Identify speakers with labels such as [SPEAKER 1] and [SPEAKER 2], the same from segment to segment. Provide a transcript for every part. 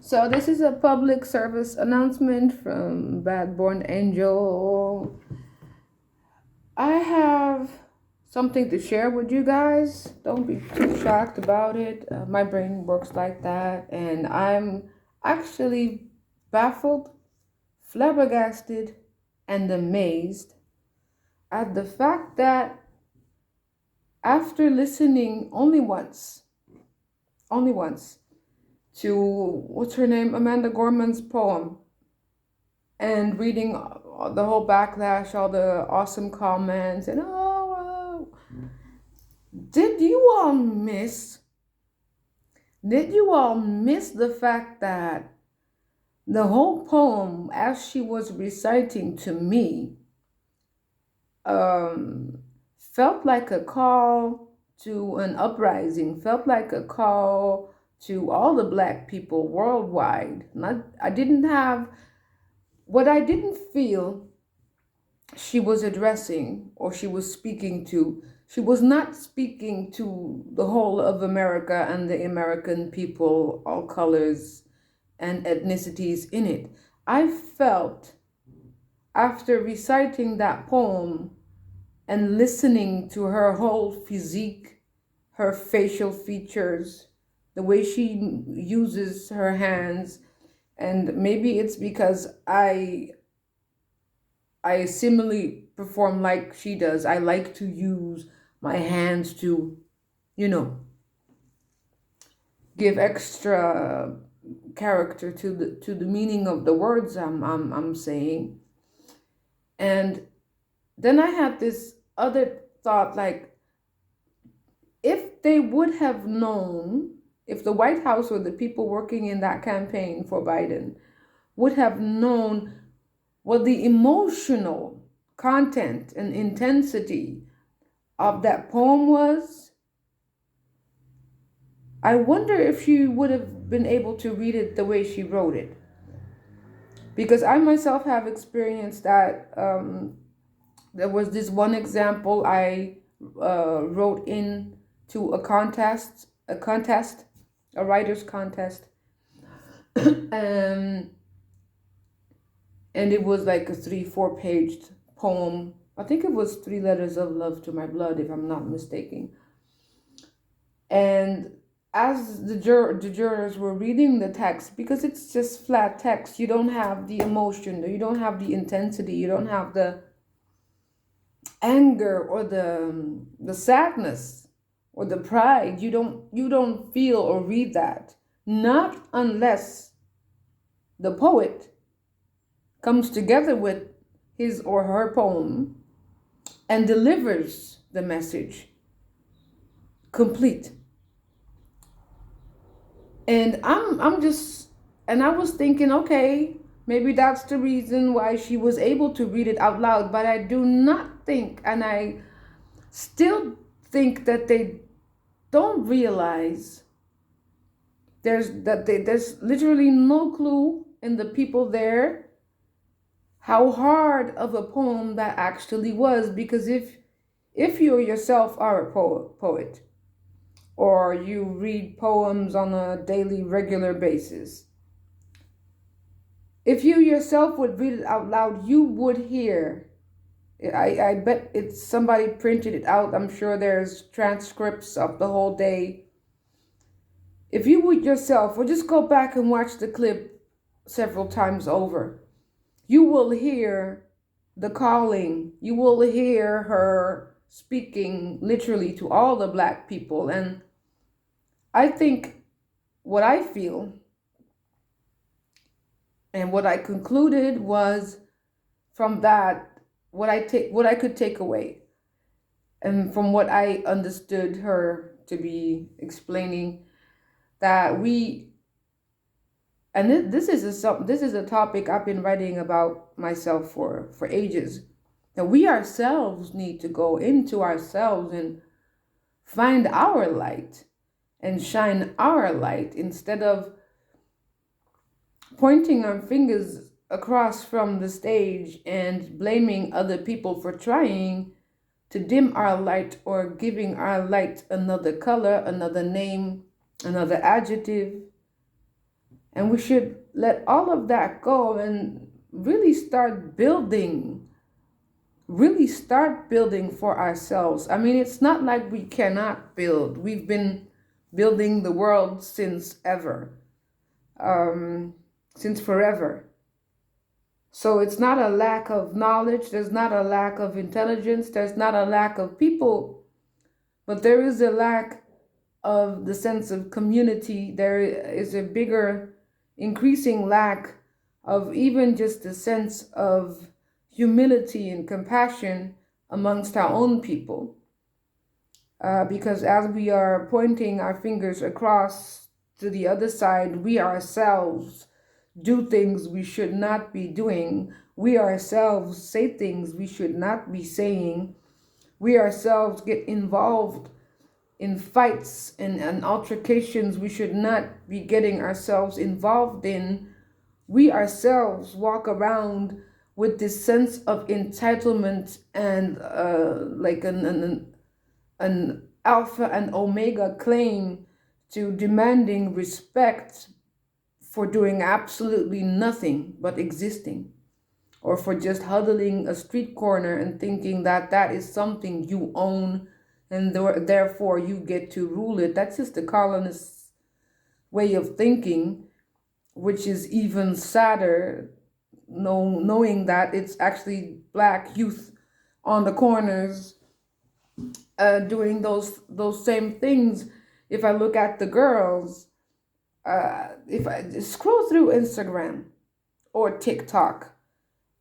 [SPEAKER 1] So this is a public service announcement from Bad Born Angel. I have something to share with you guys. Don't be too shocked about it. My brain works like that, and I'm actually baffled, flabbergasted, and amazed at the fact that after listening only once, to what's her name, Amanda Gorman's poem, and reading the whole backlash, all the awesome comments, and did you all miss? Did you all miss the fact that the whole poem, as she was reciting to me, um, felt like a call to an uprising, felt like a call to all the black people worldwide. Not, I didn't have what I didn't feel she was addressing or she was speaking to. She was not speaking to the whole of America and the American people, all colors and ethnicities in it. I felt after reciting that poem and listening to her whole physique, her facial features, the way she uses her hands, and maybe it's because I similarly perform like she does. I like to use my hands to, you know, give extra character to the meaning of the words I'm saying. And then I had this other thought, like, if they would have known, if the White House or the people working in that campaign for Biden would have known what the emotional content and intensity of that poem was, I wonder if she would have been able to read it the way she wrote it. Because I myself have experienced that. There was this one example I wrote in to a writer's contest, and it was like a 3-4 page poem. I think it was 3 letters of love to my blood, if I'm not mistaken. And as the jurors were reading the text, because it's just flat text, you don't have the emotion, you don't have the intensity, you don't have the anger or the sadness or the pride. You don't feel or read that, not unless the poet comes together with his or her poem and delivers the message complete. And I was thinking, okay, maybe that's the reason why she was able to read it out loud, but I do not think, and I still think that they don't realize there's literally no clue in the people there how hard of a poem that actually was. Because if you yourself are a poet, or you read poems on a daily regular basis, if you yourself would read it out loud, you would hear. I bet it's somebody printed it out. I'm sure there's transcripts of the whole day. If you would yourself, or just go back and watch the clip several times over, you will hear the calling. You will hear her speaking literally to all the black people. And I think what I feel and what I concluded was from that, what I could take away, and from what I understood her to be explaining, that this is a topic I've been writing about myself for ages, that we ourselves need to go into ourselves and find our light and shine our light, instead of pointing our fingers across from the stage and blaming other people for trying to dim our light, or giving our light another color, another name, another adjective. And we should let all of that go and really start building for ourselves. I mean, it's not like we cannot build. We've been building the world since ever, um, since forever. So it's not a lack of knowledge, there's not a lack of intelligence, there's not a lack of people, but there is a lack of the sense of community. There is a bigger, increasing lack of even just a sense of humility and compassion amongst our own people. Because as we are pointing our fingers across to the other side, we ourselves do things we should not be doing. We ourselves say things we should not be saying. We ourselves get involved in fights and altercations we should not be getting ourselves involved in. We ourselves walk around with this sense of entitlement and like an alpha and omega claim to demanding respect for doing absolutely nothing but existing, or for just huddling a street corner and thinking that that is something you own and therefore you get to rule it. That's just the colonist way of thinking, which is even sadder, knowing that it's actually black youth on the corners doing those same things. If I look at the girls, if I scroll through Instagram or TikTok,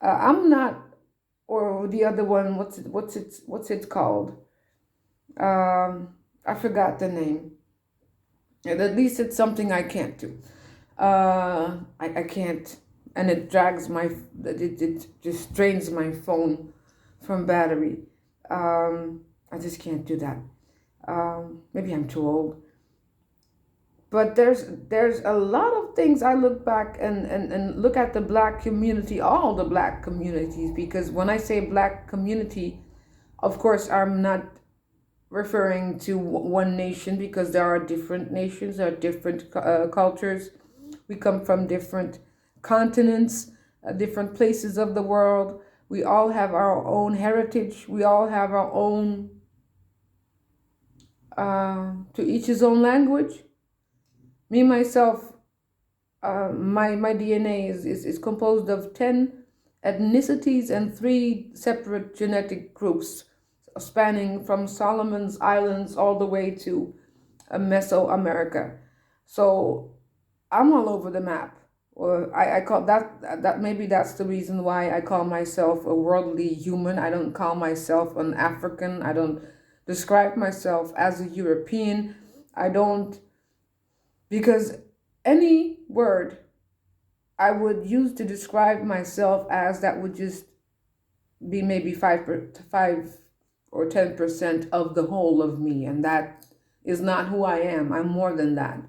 [SPEAKER 1] I'm not, or the other one, what's it called? I forgot the name. And at least it's something I can't do. I can't, and it drags it just drains my phone from battery. I just can't do that. Maybe I'm too old. But there's a lot of things I look back and look at the black community, all the black communities, because when I say black community, of course, I'm not referring to one nation, because there are different nations, there are different cultures. We come from different continents, different places of the world. We all have our own heritage. We all have our own, to each his own language. Me, myself, my DNA is composed of 10 ethnicities and 3 separate genetic groups, spanning from Solomon's Islands all the way to Mesoamerica. So I'm all over the map. Or I call that maybe that's the reason why I call myself a worldly human. I don't call myself an African. I don't describe myself as a European. I don't, because any word I would use to describe myself as that would just be maybe 5 or 10% of the whole of me, and that is not who I am. I'm more than that.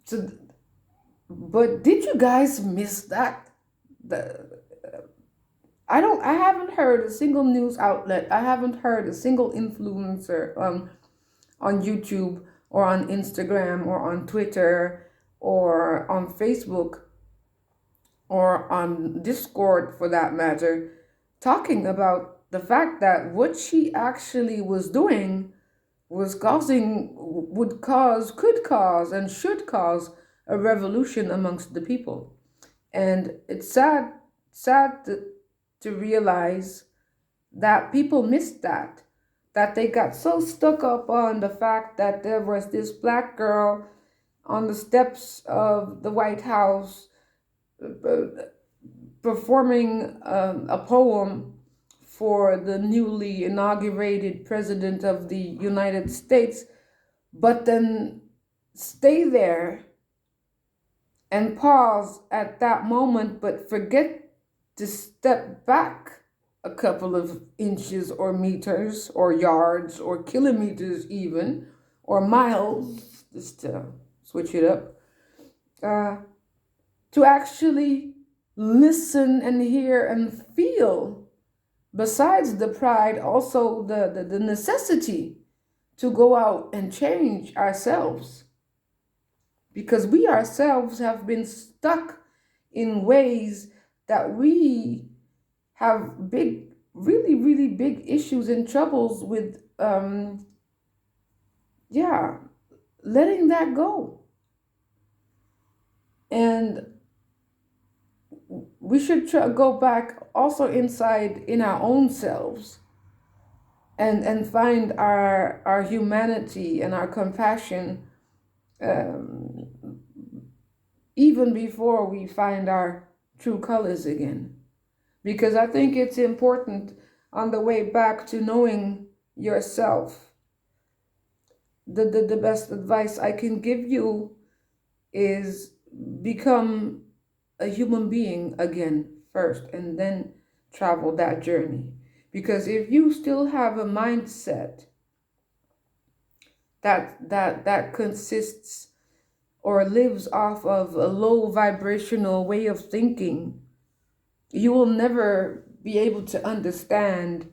[SPEAKER 1] So, but did you guys miss that? I haven't heard a single news outlet. I haven't heard a single influencer on YouTube or on Instagram or on Twitter or on Facebook or on Discord, for that matter, talking about the fact that what she actually was doing could cause, and should cause a revolution amongst the people. And it's sad to realize that people missed that they got so stuck up on the fact that there was this black girl on the steps of the White House performing a poem for the newly inaugurated president of the United States, but then stay there and pause at that moment, but forget to step back a couple of inches or meters or yards or kilometers even, or miles, just to switch it up, to actually listen and hear and feel, besides the pride, also the necessity to go out and change ourselves. because we ourselves have been stuck in ways that we have big, really, really big issues and troubles with, yeah, letting that go. And we should go back also inside in our own selves and find our humanity and our compassion, um, even before we find our true colors again. Because I think it's important on the way back to knowing yourself. The best advice I can give you is become a human being again first and then travel that journey. Because if you still have a mindset that consists or lives off of a low vibrational way of thinking, you will never be able to understand